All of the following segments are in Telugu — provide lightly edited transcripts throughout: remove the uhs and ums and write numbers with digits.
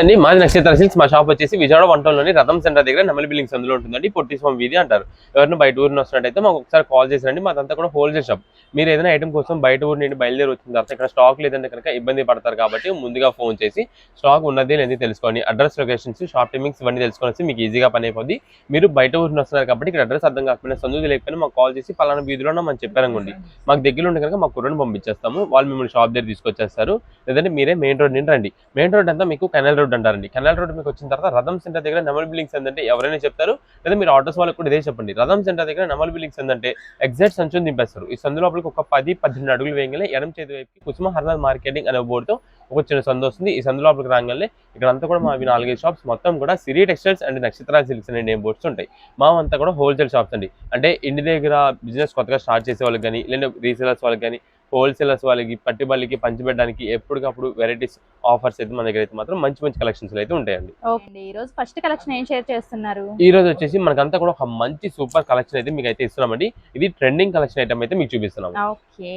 అండి మాది నక్షత్ర సిల్క్స్. మా షాప్ వచ్చేసి విజయవాడ వంటలోని రథం సెంటర్ దగ్గర నెమలి బిల్డింగ్స్ అందులో ఉంటుందండి. పొట్టి స్వామి వీధి అంటారు. ఎవరైనా బయట ఊరిని వస్తున్నట్టయితే మాకు ఒకసారి కాల్ చేసారండి. మాదంతా కూడా హోల్సేల్ షాప్. మీరు ఏదైనా ఐటమ్ కోసం బయట ఊరి నుండి బయలుదేరి వచ్చిన తర్వాత ఇక్కడ స్టాక్ లేదంటే కనుక ఇబ్బంది పడతారు కాబట్టి ముందుగా ఫోన్ చేసి స్టాక్ ఉన్నది లేదని తెలుసుకోండి. అడ్రస్, లొకేషన్స్, షాప్ టైమింగ్స్ ఇవన్నీ తెలుసుకొని మీకు ఈజీగా పని అయిపోద్ది. మీరు బయట ఊరిని వస్తున్నారు కాబట్టి ఇక్కడ అడ్రస్ అర్థం కాకపోయినా సందుది లేకపోయినా మాకు కాల్ చేసి పలానా వీధిలో మనం చెప్పారనుకోండి, మాకు దగ్గర ఉంటే కనుక మాకు కుర్రని పంపించేస్తాము. వాళ్ళు మిమ్మల్ని షాప్ దగ్గర తీసుకొచ్చేస్తారు. లేదంటే మీరే మెయిన్ రోడ్ నుండి రండి. మెయిన్ రోడ్ అంతా మీకు కెనాల్ రోడ్ అంటారండి. కెనాల్ రోడ్ మీకు వచ్చిన తర్వాత రథం సెంటర్ దగ్గర నెమలి బిల్డింగ్స్ ఏంటంటే ఎవరైనా చెప్తారు, లేదా మీరు ఆటోస్ వాళ్ళకి కూడా ఇదే చెప్పండి. రథం సెంటర్ దగ్గర నెమలి బిల్డింగ్స్ ఏంటంటే ఎగ్జాక్ట్ సంచుని దింపేస్తారు. ఈ సందు లోపలికి ఒక 10-18 అడుగులు వేయగానే ఎడం చేతి వైపుకి కుసుమ హర్నాథ్ మార్కెటింగ్ అనే బోర్డుతో ఒక చిన్న సందు వస్తుంది. ఈ సందు లోపలికి రాగానే ఇక్కడ అంతా కూడా మావి 4-5 షాప్స్ మొత్తం కూడా సిరి టెక్స్టైల్స్ అండ్ నక్షత్ర సిల్క్స్ అనే నేమ్ బోర్డ్స్ ఉంటాయి. మావంతా కూడా హోల్సేల్ షాప్స్ అండి. అంటే ఇంటి దగ్గర బిజినెస్ కొత్తగా స్టార్ట్ చేసే వాళ్ళకి కానీ, లేదా రీసేలర్స్ వాళ్ళకి కానీ, హోల్సేలర్స్ వాళ్ళకి, పట్టి బళ్ళకి పంచిపెట్టడానికి ఎప్పటికప్పుడు వెరైటీస్ ఆఫర్స్ అయితే మన దగ్గర అయితే మాత్రం మంచి మంచి కలెక్షన్స్ అయితే ఉంటాయండి. ఓకే, ఈ రోజు ఫస్ట్ కలెక్షన్ ఏం షేర్ చేస్తున్నారు? ఈ రోజు వచ్చేసి మనకంతా కూడా ఒక మంచి సూపర్ కలెక్షన్ అయితే మీకు అయితే ఇస్తున్నామండి. ఇది ట్రెండింగ్ కలెక్షన్ ఐటమ్ అయితే మీకు చూపిస్తున్నాం. ఓకే,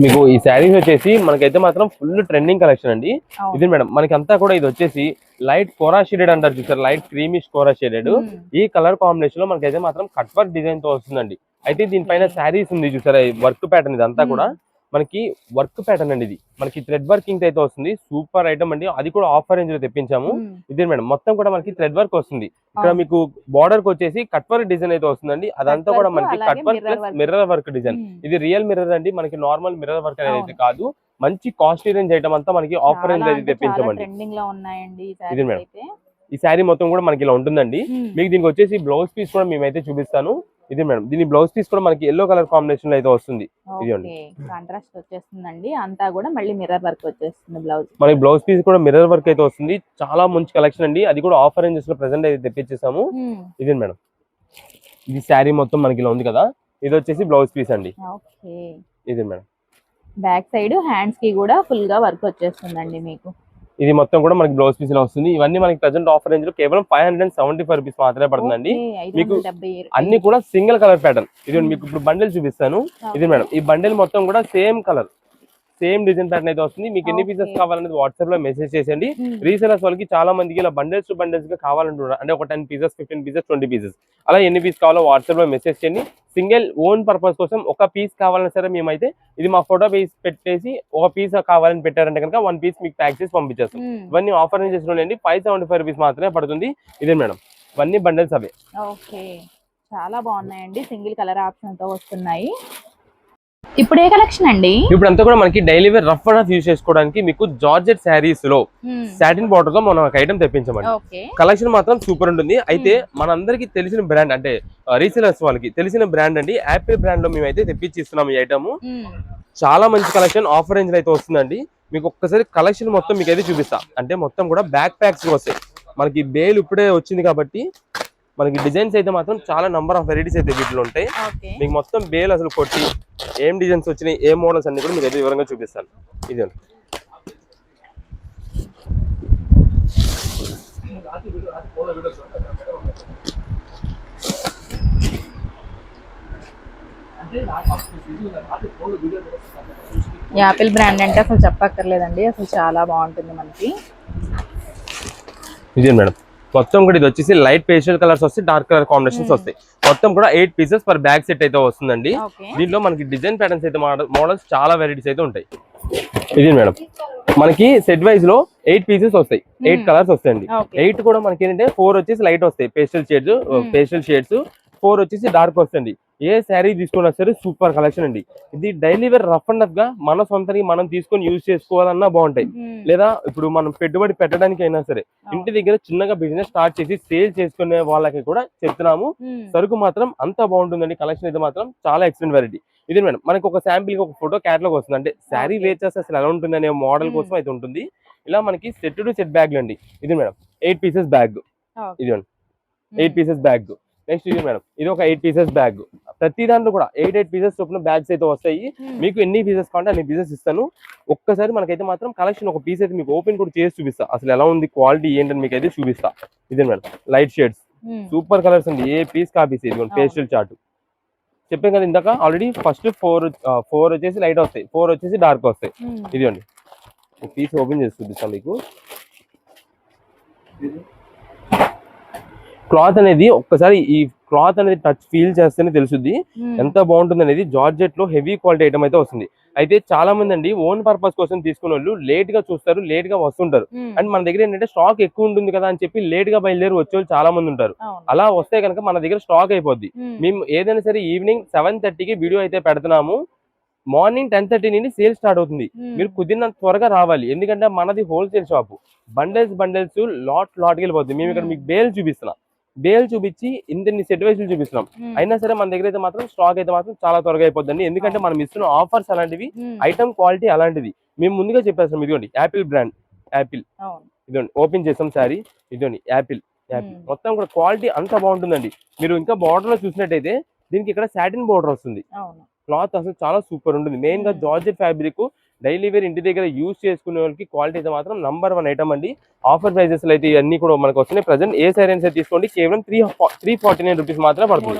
మీకు ఈ శారీస్ వచ్చేసి మనకైతే మాత్రం ఫుల్ ట్రెండింగ్ కలెక్షన్ అండి. ఇది మేడం మనకంతా కూడా ఇది వచ్చేసి లైట్ కోరా షేడెడ్ అంటారు చూసారు, లైట్ క్రీమిష్ కోరా షేడెడ్. ఈ కలర్ కాంబినేషన్ లో మనకైతే మాత్రం కట్ వర్క్ డిజైన్ తో వస్తుందండి. అయితే దీనిపైన శారీస్ ఉంది చూసారా, వర్క్ ప్యాటర్న్ ఇదంతా కూడా మనకి వర్క్ ప్యాటర్న్ అండి. ఇది మనకి థ్రెడ్ వర్కింగ్ అయితే వస్తుంది. సూపర్ ఐటమ్ అండి. అది కూడా ఆఫర్ రేంజ్ లో తెప్పించాము. ఇది మేడం మొత్తం కూడా మనకి థ్రెడ్ వర్క్ వస్తుంది. ఇక్కడ మీకు బార్డర్ కి వచ్చేసి కట్ వర్క్ డిజైన్ అయితే వస్తుందండి. అదంతా కూడా మనకి cut work plus mirror work design. ఇది రియల్ మిర్రర్ అండి, మనకి నార్మల్ మిర్రర్ వర్క్ అనేది అయితే కాదు. మంచి కాస్ట్లీ రేంజ్ ఐటమ్ అంతా మనకి ఆఫర్ రేంజ్ అయితే తెప్పించామండి. ఇది మేడం ఈ శారీ మొత్తం కూడా మనకి ఇలా ఉంటుందండి. మీకు దీనికి వచ్చేసి బ్లౌజ్ పీస్ కూడా మేమైతే చూపిస్తాను. ఇది మేడం దీని బ్లౌజ్ పీస్ కూడా మనకి ఎల్లో కలర్ కాంబినేషన్ లో అయితే వస్తుంది. ఇది కాంట్రాస్ట్ వచ్చేస్తుందండి. అంతా కూడా మళ్ళీ మిర్రర్ వర్క్ వచ్చేస్తుంది. బ్లౌజ్ మనకి బ్లౌజ్ పీస్ కూడా మిర్రర్ వర్క్ అయితే వస్తుంది. చాలా మంచి కలెక్షన్ అండి. అది కూడా ఆఫర్ రేంజెస్ లో ప్రెసెంట్ అయితే తెప్పించేసాము. ఇది మేడం ఇది శారీ మొత్తం మనకి ఇలా ఉంది కదా, ఇది వచ్చేసి బ్లౌజ్ పీస్ అండి. ఇది మేడం బ్యాక్ సైడ్ హ్యాండ్స్ కి కూడా ఫుల్ గా వర్క్ వచ్చేస్తుందండి. మీకు ఇది మొత్తం కూడా మనకి బ్లౌజ్ పీస్ లో వస్తుంది. ఇవన్నీ మనకి ప్రెసెంట్ ఆఫర్ రేంజ్ లో కేవలం 575 రూపీస్ మాత్రమే పడుతుందండి. మీకు అన్ని కూడా సింగిల్ కలర్ ప్యాటర్న్. ఇది మీకు ఇప్పుడు బండిల్ చూపిస్తాను. ఇది మేడం ఈ బండిల్ మొత్తం కూడా same colour same design pattern అయితే వస్తుంది. మీకు ఎన్ని పీసెస్ కావాలనేది వాట్సాప్ లో మెసేజ్ చేసేయండి. రీసెలర్స్ వాళ్ళకి చాలా మందికి ఇలా బండిల్స్ టు బండిల్స్ గా కావాలంటున్నారు. అంటే ఒక 10 పీసెస్ 15 పీసెస్ 20 పీసెస్ అలా ఎన్ని పీస్ కావాలో వాట్సాప్ లో మెసేజ్ చేయండి. సింగిల్ ఓన్ పర్పస్ కోసం ఒక పీస్ కావాలన్నా సరే మేమైతే ఇది మా ఫోటో పీస్ పెట్టేసి ఒక పీస్ కావాలని పెట్టారంటే కనుక 1 పీస్ మీకు ప్యాక్ చేసి పంపించేస్తాం. ఇవన్నీ ఆఫర్ రేంజెస్ లో 575 రూపీస్ మాత్రమే పడుతుంది. ఇదే మేడం ఇవన్నీ బండిల్స్ అవే. ఓకే, చాలా బాగున్నాయండి. సింగిల్ కలర్ ఆప్షన్ తో వస్తున్నాయి. ఇప్పుడు ఏ కలెక్షన్ అండి? ఇప్పుడు అంతా కూడా మనకి daily wear rough and rough use చేసుకోవడానికి మీకు జార్జెట్ శారీస్ లో సాటిన్ బార్డర్ తో మనం ఒక ఐటమ్ తెప్పించామండి. కలెక్షన్ మాత్రం సూపర్ ఉంటుంది. అయితే మనందరికి తెలిసిన బ్రాండ్ అంటే రీసేలర్స్ వాళ్ళకి తెలిసిన బ్రాండ్ అండి. యాపిల్ బ్రాండ్ లో మేమైతే తెప్పించి ఇస్తున్నాం ఈ ఐటమ్. చాలా మంచి కలెక్షన్ ఆఫర్ రేంజ్ లో అయితే వస్తుందండి. మీకు ఒక్కసారి కలెక్షన్ మొత్తం మీకు అయితే చూపిస్తా. అంటే మొత్తం కూడా బ్యాక్ ప్యాక్స్ వస్తాయి. మనకి బేల్ ఇప్పుడే వచ్చింది కాబట్టి మనకి డిజైన్స్ అయితే మాత్రం చాలా నంబర్ ఆఫ్ వెరైటీస్ అయితే వీటిలో ఉంటాయి. మీకు మొత్తం బేల్ అసలు కొట్టి ఏం డిజైన్స్ వచ్చినాయి, ఏ మోడల్స్ అన్ని కూడా మీకు అయితే వివరంగా చూపిస్తాను. ఇది యాపిల్ బ్రాండ్ అంటే అసలు చెప్పక్కర్లేదండి. అసలు చాలా బాగుంటుంది మనకి. ఇది మేడం మొత్తం కూడా ఇది వచ్చేసి లైట్ పేస్టల్ కలర్స్ వస్తాయి, డార్క్ కలర్ కాంబినేషన్స్ వస్తాయి. మొత్తం కూడా 8 పీసెస్ పర్ బ్యాగ్ సెట్ అయితే వస్తుందండి. దీంట్లో మనకి డిజైన్ ప్యాటర్న్స్ అయితే మోడల్స్ చాలా వెరైటీస్ అయితే ఉంటాయి. ఇది మేడం మనకి సెట్ వైజ్ లో 8 పీసెస్ వస్తాయి, 8 కలర్స్ వస్తాయండి. 8 కూడా మనకి ఏంటంటే 4 వచ్చేసి లైట్ వస్తాయి పేస్టల్ షేడ్స్, 4 వచ్చేసి డార్క్ వస్తాయండి. ఏ శారీ తీసుకున్నా సరే సూపర్ కలెక్షన్ అండి. ఇది daily wear rough and rough గా మన సొంతానికి మనం తీసుకొని యూజ్ చేసుకోవాలన్నా బాగుంటాయి. లేదా ఇప్పుడు మనం పెట్టుబడి పెట్టడానికి అయినా సరే ఇంటి దగ్గర చిన్నగా బిజినెస్ స్టార్ట్ చేసి సేల్ చేసుకునే వాళ్ళకి కూడా చెప్తున్నాము. సరుకు మాత్రం అంత బాగుంటుందండి. కలెక్షన్ అయితే మాత్రం చాలా ఎక్సలెంట్ వెరైటీ. ఇది మేడం మనకి ఒక శాంపిల్ ఒక ఫోటో క్యాటలాగ్ వస్తుంది. అంటే శారీ వేర్ చేస్తే అసలు ఎలా ఉంటుంది అనే మోడల్ కోసం అయితే ఉంటుంది. ఇలా మనకి సెట్ టు సెట్ బ్యాగ్లు అండి. ఇది మేడం 8 పీసెస్ బ్యాగ్. ఇది 8 పీసెస్ బ్యాగ్. నెక్స్ట్ ఇది మేడం ఇది ఒక 8 పీసెస్ బ్యాగ్. ప్రతి దాంట్లో కూడా 8 పీసెస్ చొప్పున బ్యాగ్స్ అయితే వస్తాయి. మీకు ఎన్ని పీసెస్ కావాలంటే అన్ని పీసెస్ ఇస్తాను. ఒక్కసారి మనకైతే మాత్రం కలెక్షన్ ఒక పీస్ అయితే మీకు ఓపెన్ కూడా చేసి చూపిస్తా. అసలు ఎలా ఉంది క్వాలిటీ ఏంటని మీకు అయితే చూపిస్తా. ఇదే madam light shades super colours అండి. ఏ పీస్ కా పీస్. ఇది పేస్టల్ చార్ట్ చెప్పాను కదా ఇందాక ఆల్రెడీ. ఫస్ట్ 4 వచ్చేసి లైట్ వస్తాయి, 4 వచ్చేసి డార్క్ వస్తాయి. ఇది అండి పీస్ ఓపెన్ చేసి చూపిస్తాం మీకు. క్లాత్ అనేది ఒక్కసారి ఈ క్లాత్ అనేది టచ్ ఫీల్ చేస్తేనే తెలుసుద్ది ఎంత బాగుంటుంది అనేది. జార్జెట్ లో హెవీ క్వాలిటీ ఐటమ్ అయితే వస్తుంది. అయితే చాలా మంది అండి ఓన్ పర్పస్ కోసం తీసుకునే వాళ్ళు లేట్ గా చూస్తారు, లేట్ గా వస్తుంటారు. అండ్ మన దగ్గర ఏంటంటే స్టాక్ ఎక్కువ ఉంటుంది కదా అని చెప్పి లేట్ గా బయలుదేరి వచ్చే వాళ్ళు చాలా మంది ఉంటారు. అలా వస్తే కనుక మన దగ్గర స్టాక్ అయిపోద్ది. మేము ఏదైనా సరే ఈవినింగ్ 7:30కి వీడియో అయితే పెడుతున్నాము. మార్నింగ్ 10:30 నుండి సేల్ స్టార్ట్ అవుతుంది. మీరు కుదిరినంత త్వరగా రావాలి. ఎందుకంటే మనది హోల్సేల్ షాప్. బండల్స్ లాట్కి వెళ్ళిపోతుంది. మేము ఇక్కడ మీకు బేల్ చూపిస్తున్నాం. బేల్ చూపించి ఇన్ని సెట్ వైజులు చూపిస్తున్నాం. అయినా సరే మన దగ్గర అయితే మాత్రం స్టాక్ అయితే మాత్రం చాలా త్వరగా అయిపోద్దండి. ఎందుకంటే మనం ఇస్తున్న ఆఫర్స్ అలాంటివి, ఐటమ్ క్వాలిటీ అలాంటిది. మేము ముందుగా చెప్పేస్తాం. ఇదిగోండి యాపిల్ బ్రాండ్, యాపిల్ ఇదిగోండి ఓపెన్ చేస్తాం సారీ. ఇదిగోండి యాపిల్ మొత్తం కూడా క్వాలిటీ అంత బాగుంటుందండి. మీరు ఇంకా బార్డర్ లో చూసినట్టయితే దీనికి ఇక్కడ సాటిన్ బార్డర్ వస్తుంది. క్లాత్ అసలు చాలా సూపర్ ఉంటుంది. మెయిన్ గా జార్జెట్ ఫ్యాబ్రిక్ డైలీ వేర్ ఇంటి దగ్గర యూజ్ చేసుకునే వాళ్ళకి క్వాలిటీ అయితే మాత్రం #1 ఐటమ్ అండి. ఆఫర్ ప్రైజెస్ అయితే ఇవన్నీ కూడా మనకు వస్తున్నాయి. ప్రెసెంట్ ఏ సైరెన్స్ అయితే తీసుకోండి కేవలం 349 రూపీస్ మాత్రమే పడుతుంది.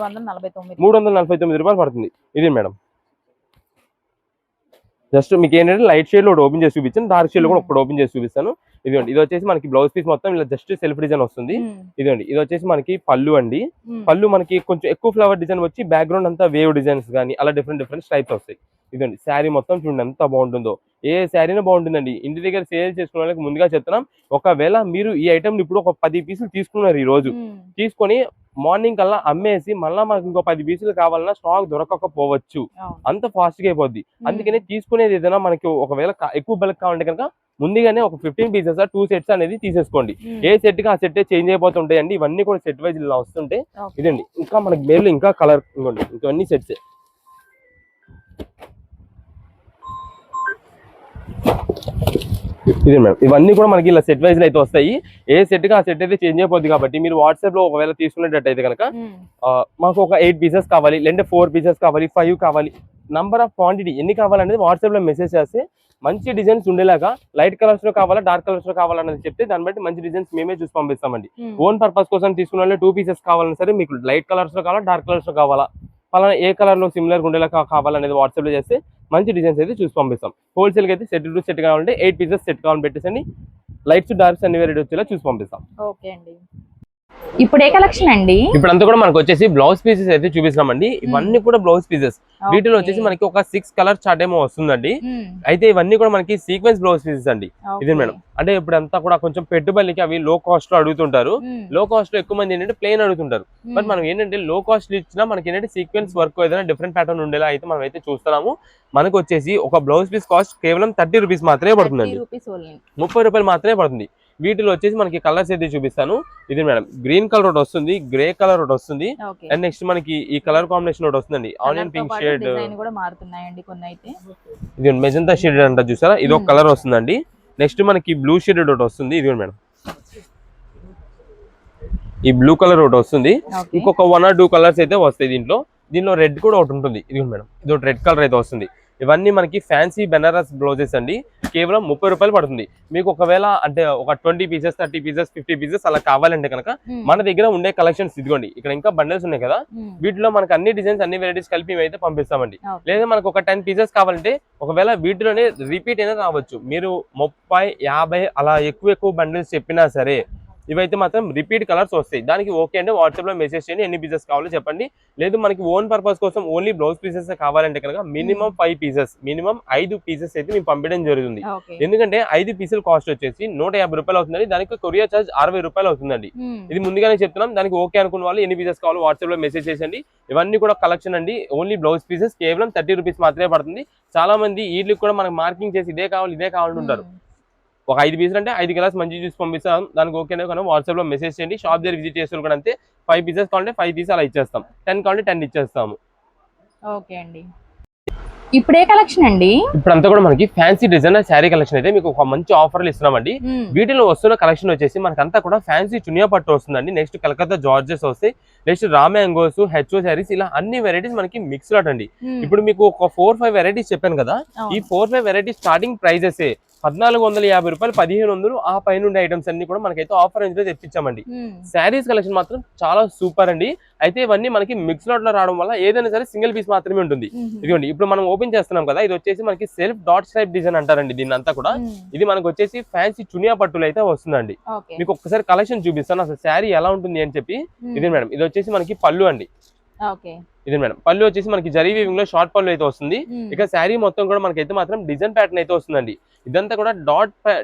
349 రూపాయలు పడుతుంది. ఇది మేడం జస్ట్ మీకు ఏంటంటే లైట్ షేడ్ లో ఓపెన్ చేసి చూపించాను, డార్క్ షేడ్ లో కూడా ఒకటి ఓపెన్ చేసి చూపిస్తాను. ఇదిగోండి ఇది వచ్చేసి మనకి బ్లౌజ్ పీస్ మొత్తం ఇలా జస్ట్ సెల్ఫ్ డిజైన్ వస్తుంది. ఇదిగోండి ఇది వచ్చేసి మనకి పళ్ళు అండి. పళ్ళు మనకి కొంచెం ఎక్కువ ఫ్లవర్ డిజైన్ వచ్చి బ్యాక్గ్రౌండ్ అంతా వేవ్ డిజైన్స్ కానీ అలా డిఫరెంట్ టైప్స్ వస్తాయి. ఇదండి శారీ మొత్తం చూడండి ఎంత బాగుంటుందో. ఏ శారీనే బాగుంటుందండి. ఇంటి దగ్గర సేల్ చేసుకునే వాళ్ళకి ముందుగా చెప్తున్నాం. ఒకవేళ మీరు ఈ ఐటమ్ ఇప్పుడు ఒక 10 పీసులు తీసుకున్నారు ఈ రోజు, తీసుకొని మార్నింగ్ కల్లా అమ్మేసి మళ్ళీ మాకు ఇంకో 10 పీసులు కావాలన్నా స్టాక్ దొరకకపోవచ్చు. అంత ఫాస్ట్ గా అయిపోద్ది. అందుకనే తీసుకునేది ఏదైనా మనకి ఒకవేళ ఎక్కువ బల్క్ కావాలంటే కనుక ముందుగానే ఒక 15 పీసెస్ 2 సెట్స్ అనేది తీసేసుకోండి. ఏ సెట్ కి ఆ సెట్ చేంజ్ అయిపోతుంటాయండి. ఇవన్నీ కూడా సెట్ వైజ్ ఇలా వస్తుంటే ఇదండి. ఇంకా మనకి మేలు ఇంకా కలర్ ఇంకోండి ఇంకన్నీ సెట్స్. ఇది మేడం ఇవన్నీ కూడా మనకి ఇలా సెట్ వైజ్ అయితే వస్తాయి. ఏ సెట్ కి ఆ సెట్ అయితే చేంజ్ అయిపోద్ది. కాబట్టి మీరు వాట్సాప్ లో ఒకవేళ తీసుకునేటట్టయితే కనుక మాకు ఒక 8 పీసెస్ కావాలి, లేదంటే 4 పీసెస్ కావాలి, 5 కావాలి, నంబర్ ఆఫ్ క్వాంటిటీ ఎన్ని కావాలనేది వాట్సాప్ లో మెసేజ్ చేస్తే మంచి డిజైన్స్ ఉండేలాగా లైట్ కలర్స్ లో కావాలా డార్క్ కలర్స్ లో కావాలనేది చెప్తే దాన్ని బట్టి మంచి డిజైన్స్ మేమే చూసి పంపిస్తామండి. ఓన్ పర్పస్ కోసం తీసుకున్న వాళ్ళు 2 పీసెస్ కావాలన్నా సరే మీకు లైట్ కలర్స్ లో కావాలా డార్క్ కలర్స్ లో కావాలా పలానా ఏ కలర్ లో సిమిలర్ ఉండేలా కావాలనేది వాట్సాప్ లో చేస్తే మంచి డిజైన్స్ అయితే చూసి పంపిస్తాం. హోల్సేల్ కి అయితే సెట్ టు సెట్ కావాలంటే 8 పీసెస్ సెట్ కావాలని పెట్టేసండి. లైట్స్ డార్క్స్ అన్ని వెరైటీ వచ్చేలా చూసి పంపిస్తాం. ఓకే అండి. ఇప్పుడు ఏ కలెక్షన్ అండి? ఇప్పుడు అంతా కూడా మనకు వచ్చేసి బ్లౌజ్ పీసెస్ అయితే చూపిస్తున్నామండి. ఇవన్నీ కూడా బ్లౌజ్ పీసెస్. వీటిలో వచ్చేసి మనకి ఒక 6 కలర్ చార్ట్ ఏమో వస్తుందండి. అయితే ఇవన్నీ కూడా మనకి సీక్వెన్స్ బ్లౌజ్ పీసెస్ అండి. ఇది మేడం అంటే ఇప్పుడు అంతా కూడా కొంచెం పెట్టుబడికి అవి లో కాస్ట్ లో అడుగుతుంటారు. లో కాస్ట్ లో ఎక్కువ మంది ఏంటంటే ప్లెయిన్ అడుగుతుంటారు. బట్ మనం ఏంటంటే లో కాస్ట్ ఇచ్చినా మనకి ఏంటంటే సీక్వెన్స్ వర్క్ ఏదైనా డిఫరెంట్ ప్యాటర్న్ ఉండేలా అయితే మనం అయితే చూస్తున్నాము. మనకు వచ్చేసి ఒక బ్లౌజ్ పీస్ కాస్ట్ కేవలం 30 రూపీస్ మాత్రమే పడుతుందండి. 30 రూపాయలు మాత్రమే పడుతుంది. వీటిలో వచ్చేసి మనకి కలర్స్ అయితే చూపిస్తాను. ఇది మేడం గ్రీన్ కలర్ ఒకటి వస్తుంది, గ్రే కలర్ ఒకటి వస్తుంది, అండ్ నెక్స్ట్ మనకి ఈ కలర్ కాంబినేషన్ ఒకటి వస్తుందండి. ఆనియన్ పింక్ షేడ్, ఇది మెజంతా షేడ్ అంటారు చూసారా, ఇది ఒక కలర్ వస్తుందండి. నెక్స్ట్ మనకి బ్లూ షేడ్ ఒకటి వస్తుంది. ఇది మేడం ఈ బ్లూ కలర్ ఒకటి వస్తుంది. ఇంకొక 1 or 2 కలర్స్ అయితే వస్తాయి దీంట్లో. రెడ్ కూడా ఒకటి ఉంటుంది. ఇది మేడం ఇది ఒకటి రెడ్ కలర్ అయితే వస్తుంది. ఇవన్నీ మనకి ఫ్యాన్సీ బెనారస్ బ్లౌజెస్ అండి. కేవలం 30 రూపాయలు పడుతుంది. మీకు ఒకవేళ అంటే ఒక 20 పీసెస్ 30 పీసెస్ 50 పీసెస్ అలా కావాలంటే కనుక మన దగ్గర ఉండే కలెక్షన్స్ ఇదిగోండి. ఇక్కడ ఇంకా బండల్స్ ఉన్నాయి కదా, వీటిలో మనకు అన్ని డిజైన్స్ అన్ని వెరైటీస్ కలిపి అయితే పంపిస్తామండి. లేదా మనకు ఒక 10 పీసెస్ కావాలంటే ఒకవేళ వీటిలోనే రిపీట్ అయినా రావచ్చు. మీరు 30 50 అలా ఎక్కువ బండిల్స్ చెప్పినా సరే ఇవైతే మాత్రం రిపీట్ కలర్స్ వస్తాయి. దానికి ఓకే అంటే వాట్సాప్ లో మెసేజ్ చేయండి ఎన్ని పీసెస్ కావాలో చెప్పండి. లేదు మనకి ఓన్ పర్పస్ కోసం ఓన్లీ బ్లౌజ్ పీసెస్ కావాలంటే కనుక మినిమం 5 పీసెస్ మినిమం 5 పీసెస్ అయితే మేము పంపించడం జరుగుతుంది. ఎందుకంటే 5 పీసులు కాస్ట్ వచ్చేసి 150 రూపాయలు అవుతుందండి. దానికి కొరియర్ చార్జ్ 60 రూపాయలు అవుతుందండి. ఇది ముందుగానే చెప్తున్నాం. దానికి ఓకే అనుకున్న వాళ్ళు ఎన్ని పీసెస్ కావాలో వాట్సాప్ లో మెసేజ్ చేయండి. ఇవన్నీ కూడా కలెక్షన్ అండి. ఓన్లీ బ్లౌజ్ పీసెస్ కేవలం 30 రూపీస్ మాత్రమే పడుతుంది. చాలా మంది వీళ్ళకి కూడా మనకి మార్కింగ్ చేసి ఇదే కావాలంటుంటారు. ఒక 5 పీసులు అంటే 5 కలర్స్ మంచి చూసి పంపిస్తాం. దానికి ఓకేనే కానీ వాట్సాప్ లో మెసేజ్ చేయండి. షాప్ దగ్గర విజిట్ చేస్తున్నారు కూడా అంతే. 5 పీసెస్ కావాలంటే 5 పీసెస్ అలా ఇచ్చేస్తాం. 10 కావాలంటే 10 ఇచ్చేస్తాము. ఓకే అండి. ఇప్పుడు ఏ కలెక్షన్ అండి? ఇప్పుడంతా కూడా మనకి ఫ్యాన్సీ డిజైనర్ శారీ కలెక్షన్ అయితే మీకు ఒక మంచి ఆఫర్లు ఇస్తున్నామండి. వీటిలో వస్తున్న కలెక్షన్ వచ్చేసి మనకంతా కూడా ఫ్యాన్సీ చునియా పట్టు వస్తుందండి. నెక్స్ట్ కలకత్తా జార్జెస్ వస్తాయి. నెక్స్ట్ రామ్యాంగోస్, హెచ్ఓ శారీస్, ఇలా అన్ని వెరైటీస్ మనకి మిక్స్ లాట్ అండి. ఇప్పుడు మీకు ఒక 4-5 వెరైటీస్ చెప్పాను కదా, ఈ 4-5 వెరైటీస్ స్టార్టింగ్ ప్రైజెస్ 1450 రూపాయలు 1500 ఆ పైన ఐటమ్స్ అన్ని కూడా మనకైతే ఆఫర్ రేంజ్ లో తెప్పించామండి. శారీస్ కలెక్షన్ మాత్రం చాలా సూపర్ అండి. అయితే ఇవన్నీ మనకి మిక్స్ లాట్ లో రావడం వల్ల ఏదైనా సరే సింగిల్ పీస్ మాత్రమే ఉంటుంది. ఇదిగోండి ఇప్పుడు మనం ఓపెన్ చేస్తున్నాం కదా, ఇది వచ్చేసి మనకి సెల్ఫ్ డాట్ స్ట్రైప్ డిజైన్ అంటారండి దీన్ని అంతా కూడా. ఇది మనకు వచ్చేసి ఫ్యాన్సీ చునియా పట్టులు అయితే వస్తుందండి. మీకు ఒక్కసారి కలెక్షన్ చూపిస్తాను అసలు శారీ ఎలా ఉంటుంది అని చెప్పి. ఇది మేడం, ఇది వచ్చేసి మనకి పళ్ళు అండి. ఇది మేడం పళ్ళు వచ్చేసి మనకి జరీ వీవింగ్ లో షార్ట్ పళ్ళు అయితే వస్తుంది. ఇక శారీ మొత్తం కూడా మనకైతే మాత్రం డిజైన్ ప్యాటర్న్ అయితే వస్తుందండి. ఇదంతా కూడా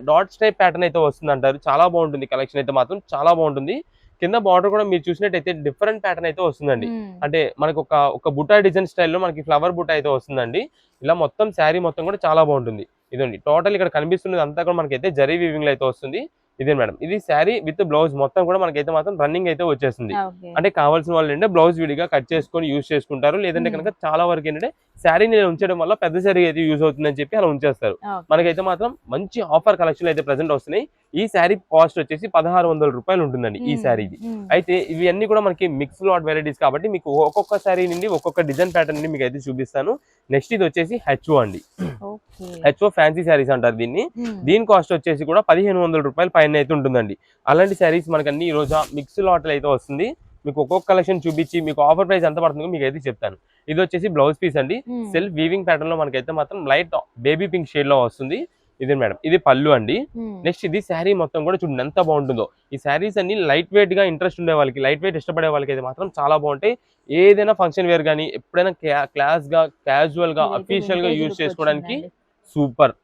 డాట్ స్ట్రైప్ ప్యాటర్న్ అయితే వస్తుంది అంటారు. చాలా బాగుంటుంది కలెక్షన్ అయితే మాత్రం చాలా బాగుంటుంది. కింద బార్డర్ కూడా మీరు చూసినట్టయితే డిఫరెంట్ ప్యాటర్న్ అయితే వస్తుందండి. అంటే మనకు ఒక బుటా డిజైన్ స్టైల్లో మనకి ఫ్లవర్ బుటా అయితే వస్తుందండి. ఇలా మొత్తం శారీ మొత్తం కూడా చాలా బాగుంటుంది. ఇదండి టోటల్ ఇక్కడ కనిపిస్తున్నది అంతా కూడా మనకైతే జరీ వీవింగ్ లో అయితే వస్తుంది. ఇదే మేడం, ఇది శారీ విత్ బ్లౌజ్ మొత్తం కూడా మనకైతే మాత్రం రన్నింగ్ అయితే వచ్చేస్తుంది. అంటే కావాల్సిన వాళ్ళు ఏంటంటే బ్లౌజ్ విడిగా కట్ చేసుకొని యూజ్ చేసుకుంటారు. లేదంటే కనుక చాలా వరకు ఏంటంటే శారీని ఉంచడం వల్ల పెద్ద శారీ అయితే యూజ్ అవుతుందని చెప్పి అలా ఉంచేస్తారు. మనకైతే మాత్రం మంచి ఆఫర్ కలెక్షన్ అయితే ప్రెసెంట్ వస్తున్నాయి. ఈ శారీ కాస్ట్ వచ్చేసి 1600 రూపాయలు ఉంటుందండి ఈ శారీది. అయితే ఇవి అన్ని కూడా మనకి మిక్స్ లాట్ వెరైటీస్ కాబట్టి మీకు ఒక్కొక్క శారీ నుండి ఒక్కొక్క డిజైన్ ప్యాటర్న్ మీకు అయితే చూపిస్తాను. నెక్స్ట్ ఇది వచ్చేసి హెచ్ఓ అండి. హెచ్ఓ ఫ్యాన్సీ శారీస్ అంటారు దీన్ని. దీని కాస్ట్ వచ్చేసి కూడా 1500 రూపాయలు పైన అయితే ఉంటుందండి. అలాంటి శారీస్ మనకి అన్ని ఈ రోజు మిక్స్ లాట్ అయితే వస్తుంది. మీకు ఒక్కొక్క కలెక్షన్ చూపించి మీకు ఆఫర్ ప్రైస్ ఎంత పడుతుందో మీకు అయితే చెప్తాను. ఇది వచ్చేసి బ్లౌజ్ పీస్ అండి. సెల్ఫ్ వీవింగ్ ప్యాటర్న్ లో మనకైతే మాత్రం లైట్ బేబీ పింక్ షేడ్ లో వస్తుంది. ఇది మేడం, ఇది పళ్ళు అండి. నెక్స్ట్ ఇది శారీ మొత్తం కూడా చూడండి ఎంత బాగుంటుందో. ఈ శారీస్ అన్ని లైట్ వెయిట్ గా ఇంట్రెస్ట్ ఉండే వాళ్ళకి, లైట్ వెయిట్ ఇష్టపడే వాళ్ళకి అయితే మాత్రం చాలా బాగుంటాయి. ఏదైనా ఫంక్షన్ వేర్ కానీ ఎప్పుడైనా క్లాస్ గా క్యాజువల్ గా అఫీషియల్ గా యూజ్ చేసుకోవడానికి సూపర్.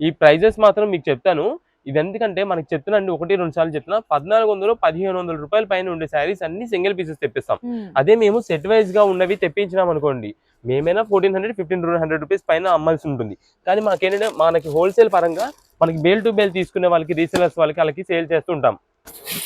ఈ ప్రైజెస్ మాత్రం మీకు చెప్తాను. ఇది ఎందుకంటే మనకి చెప్తున్నాండి, 1-2 సార్లు చెప్తున్నా, 1400-1500 రూపాయల పైన ఉండే శారీస్ అన్ని సింగిల్ పీసెస్ తెప్పిస్తాం. అదే మేము సెట్ వైజ్ గా ఉన్నవి తెప్పించినాం అనుకోండి, మేమైనా 1400-1500 రూపీస్ పైన అమ్మాల్సి ఉంటుంది. కానీ మాకేంటంటే మనకి హోల్సేల్ పరంగా మనకి బేల్ టు బేల్ తీసుకునే వాళ్ళకి, రీసేలర్స్ వాళ్ళకి సేల్ చేస్తుంటాం.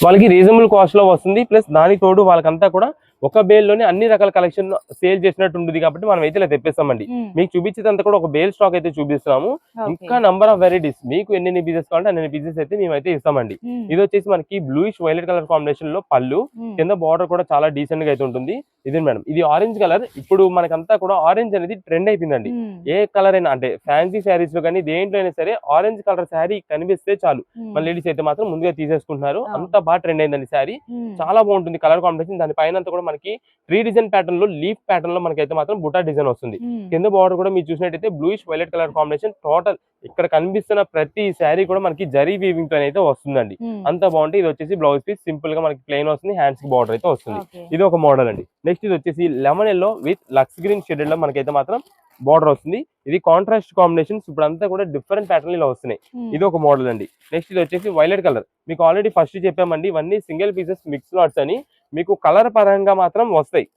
వాళ్ళకి రీజనబుల్ కాస్ట్ లో వస్తుంది. ప్లస్ దానికి తోడు వాళ్ళకంతా కూడా ఒక బేల్ లోనే అన్ని రకాల కలెక్షన్ సేల్ చేసినట్టు ఉంటుంది కాబట్టి మనం అయితే ఇలా తెప్పిస్తామండి. మీకు చూపించేదంతా కూడా ఒక బేల్ స్టాక్ అయితే చూపిస్తున్నాము. ఇంకా నంబర్ ఆఫ్ వెరైటీస్ మీకు ఎన్ని పీసెస్ కావాలంటే అన్ని పీసెస్ అయితే మేమైతే ఇస్తామండి. ఇది వచ్చేసి మనకి బ్లూయిష్ వైలెట్ కలర్ కాంబినేషన్ లో పళ్ళు, కింద బార్డర్ కూడా చాలా డీసెంట్ గా అయితే ఉంటుంది. ఇది మేడం, ఇది ఆరెంజ్ కలర్. ఇప్పుడు మనకంతా కూడా ఆరెంజ్ అనేది ట్రెండ్ అయిపోయిందండి. ఏ కలర్ అయినా అంటే ఫ్యాన్సీ శారీస్ లో కానీ దేంట్లో అయినా సరే ఆరెంజ్ కలర్ శారీ కనిపిస్తే చాలు మన లేడీస్ అయితే మాత్రం ముందుగా తీసేసుకుంటున్నారు. అంత బాగా ట్రెండ్ అయిందండి శారీ. చాలా బాగుంటుంది కలర్ కాంబినేషన్. దాని పైన కూడా మనకి ట్రీ డిజైన్ ప్యాటర్న్ లో, లీఫ్ ప్యాటర్న్ లో మనకైతే మాత్రం బుటా డిజైన్ వస్తుంది. కింద బార్డర్ కూడా మీరు చూసినట్టయితే bluish violet colour combination. Total ఇక్కడ కనిపిస్తున్న ప్రతి శారీ కూడా మనకి జరీ వీవింగ్ తో అయితే వస్తుందండి. అంత బాగుంటుంది. ఇది వచ్చేసి బ్లౌజ్ పీస్ సింపుల్ గా మనకి ప్లెయిన్ వస్తుంది, హ్యాండ్స్ కి బార్డర్ అయితే వస్తుంది. ఇది ఒక మోడల్ అండి. నెక్స్ట్ ఇది వచ్చేసి lemon yellow with lux green shaded లో మనకైతే మాత్రం బార్డర్ వస్తుంది. ఇది కాంట్రాస్ట్ కాంబినేషన్స్ ఇప్పుడు అంతా కూడా డిఫరెంట్ ప్యాటర్న్ ఇలా వస్తున్నాయి. ఇది ఒక మోడల్ అండి. నెక్స్ట్ ఇది వచ్చేసి వైలెట్ కలర్. మీకు ఆల్రెడీ ఫస్ట్ చెప్పామండి, ఇవన్నీ సింగిల్ పీసెస్ మిక్స్ లాట్స్ అని. మీకు కలర్ పరంగా మాత్రం వస్తాయి,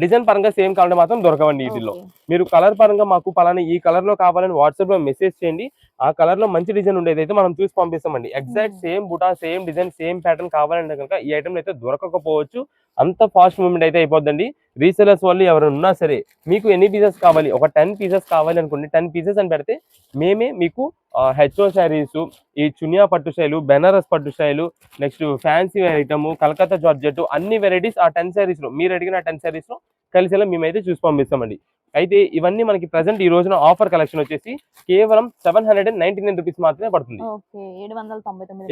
డిజైన్ పరంగా సేమ్ కావాలంటే మాత్రం దొరకవండి వీటిలో. మీరు కలర్ పరంగా మాకు పలానా ఈ కలర్ లో కావాలని వాట్సాప్ లో మెసేజ్ చేయండి. ఆ కలర్ లో మంచి డిజైన్ ఉండేది అయితే మనం చూసి పంపిస్తామండి. ఎగ్జాక్ట్ సేమ్ బుటా, సేమ్ డిజైన్, సేమ్ ప్యాటర్న్ కావాలంటే కనుక ఈ ఐటమ్ అయితే దొరకకపోవచ్చు. అంత ఫాస్ట్ మూవ్మెంట్ అయితే అయిపోద్దండి. రీసెలర్స్ వాళ్ళు ఎవరైనా ఉన్నా సరే మీకు ఎన్ని పీసెస్ కావాలి, ఒక 10 పీసెస్ కావాలి అనుకోండి, 10 పీసెస్ అని పెడితే మేమే మీకు హెచ్ఓ శారీస్, ఈ చునియా పట్టు స్టైలు, బెనారస్ పట్టు style, next fancy item, Calcutta georgette, అన్ని వెరైటీస్ ఆ 10 శారీస్ లో, మీరు అడిగిన 10 శారీస్ లో కలిసేలా మేమైతే చూసి పంపిస్తామండి. అయితే ఇవన్నీ మనకి ప్రెసెంట్ ఈ రోజున ఆఫర్ కలెక్షన్ వచ్చేసి కేవలం 799 రూపీస్ మాత్రమే పడుతుంది.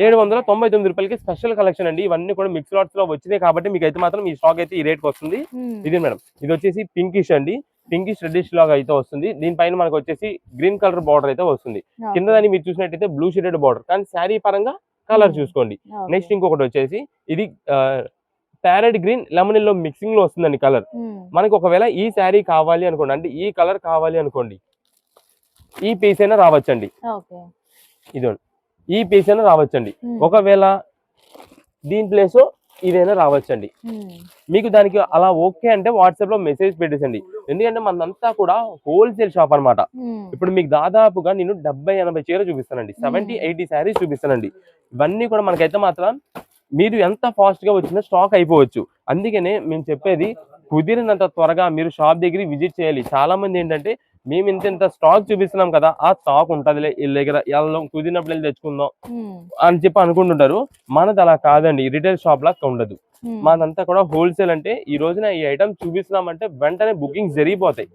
799 రూపాయలకి స్పెషల్ కలెక్షన్ అండి. ఇవన్నీ కూడా మిక్స్ లాట్స్ లో వచ్చినాయి కాబట్టి మీకు అయితే మాత్రం ఈ స్టాక్ అయితే ఈ రేట్ కి వస్తుంది. ఇది మేడం, ఇది వచ్చేసి పింకిష్ అండి. పింకిష్ రెడ్డిష్ లాగా అయితే వస్తుంది. దీనిపైన మనకు వచ్చేసి గ్రీన్ కలర్ బార్డర్ అయితే వస్తుంది. కింద దాన్ని మీరు చూసినట్టయితే బ్లూ షేడెడ్ బార్డర్, కానీ శారీ పరంగా కలర్ చూసుకోండి. నెక్స్ట్ ఇంకొకటి వచ్చేసి ఇది parrot green lemon yellow mixing లో వస్తుందండి కలర్. మనకి ఒకవేళ ఈ శారీ కావాలి అనుకోండి, అంటే ఈ కలర్ కావాలి అనుకోండి, ఈ పీస్ అయినా రావచ్చండి. ఇదండి, ఈ పీస్ అయినా రావచ్చండి. ఒకవేళ దీని ప్లేస్ ఇదైనా రావచ్చండి. మీకు దానికి అలా ఓకే అంటే వాట్సాప్ లో మెసేజ్ పెట్టేసండి. ఎందుకంటే మనంతా కూడా హోల్సేల్ షాప్ అనమాట. ఇప్పుడు మీకు దాదాపుగా నేను 70-80 చీర చూపిస్తానండి, 70-80 శారీస్ చూపిస్తానండి. ఇవన్నీ కూడా మనకైతే మాత్రం మీరు ఎంత ఫాస్ట్ గా వచ్చినా స్టాక్ అయిపోవచ్చు. అందుకనే మేము చెప్పేది కుదిరినంత త్వరగా మీరు షాప్ దగ్గర విజిట్ చేయాలి. చాలా మంది ఏంటంటే మేము ఇంత స్టాక్ చూపిస్తున్నాం కదా, ఆ స్టాక్ ఉంటదిలే వీళ్ళ దగ్గర, వెళ్దాం కుదిరినప్పుడు వెళ్ళి తెచ్చుకుందాం అని చెప్పి అనుకుంటుంటారు. మనది అలా కాదండి, రిటైల్ షాప్ లాగా ఉండదు. మనదంతా కూడా హోల్సేల్. అంటే ఈ రోజున ఈ ఐటమ్ చూపిస్తున్నామంటే వెంటనే బుకింగ్ జరిగిపోతాయి.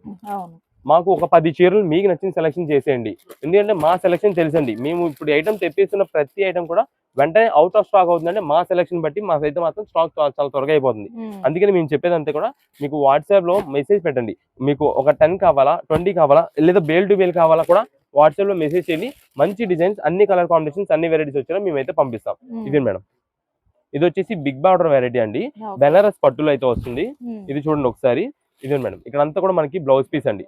మాకు ఒక 10 చీరలు మీకు నచ్చిన సెలెక్షన్ చేసేయండి. ఎందుకంటే మా సెలెక్షన్ తెలుసండి. మేము ఇప్పుడు ఐటమ్ తెప్పిస్తున్న ప్రతి ఐటమ్ కూడా వెంటనే అవుట్ ఆఫ్ స్టాక్ అవుతుందంటే మా సెలెక్షన్ బట్టి మాకైతే మాత్రం స్టాక్ చాలా త్వరగా అయిపోతుంది. అందుకని మేము చెప్పేదంతా కూడా మీకు వాట్సాప్ లో మెసేజ్ పెట్టండి. మీకు ఒక 10 కావాలా, 20 కావాలా, లేదా బేల్ టు బేల్ కావాలా కూడా వాట్సాప్ లో మెసేజ్ చేయండి. మంచి డిజైన్స్, అన్ని కలర్ కాంబినేషన్స్, అన్ని వెరైటీస్ వచ్చినా మేమైతే పంపిస్తాం. ఇది మేడం, ఇది వచ్చేసి బిగ్ బార్డర్ వెరైటీ అండి. బెనారస్ పట్టులో అయితే వస్తుంది. ఇది చూడండి ఒకసారి. ఇదే మేడం, ఇక్కడ అంతా కూడా మనకి బ్లౌజ్ పీస్ అండి.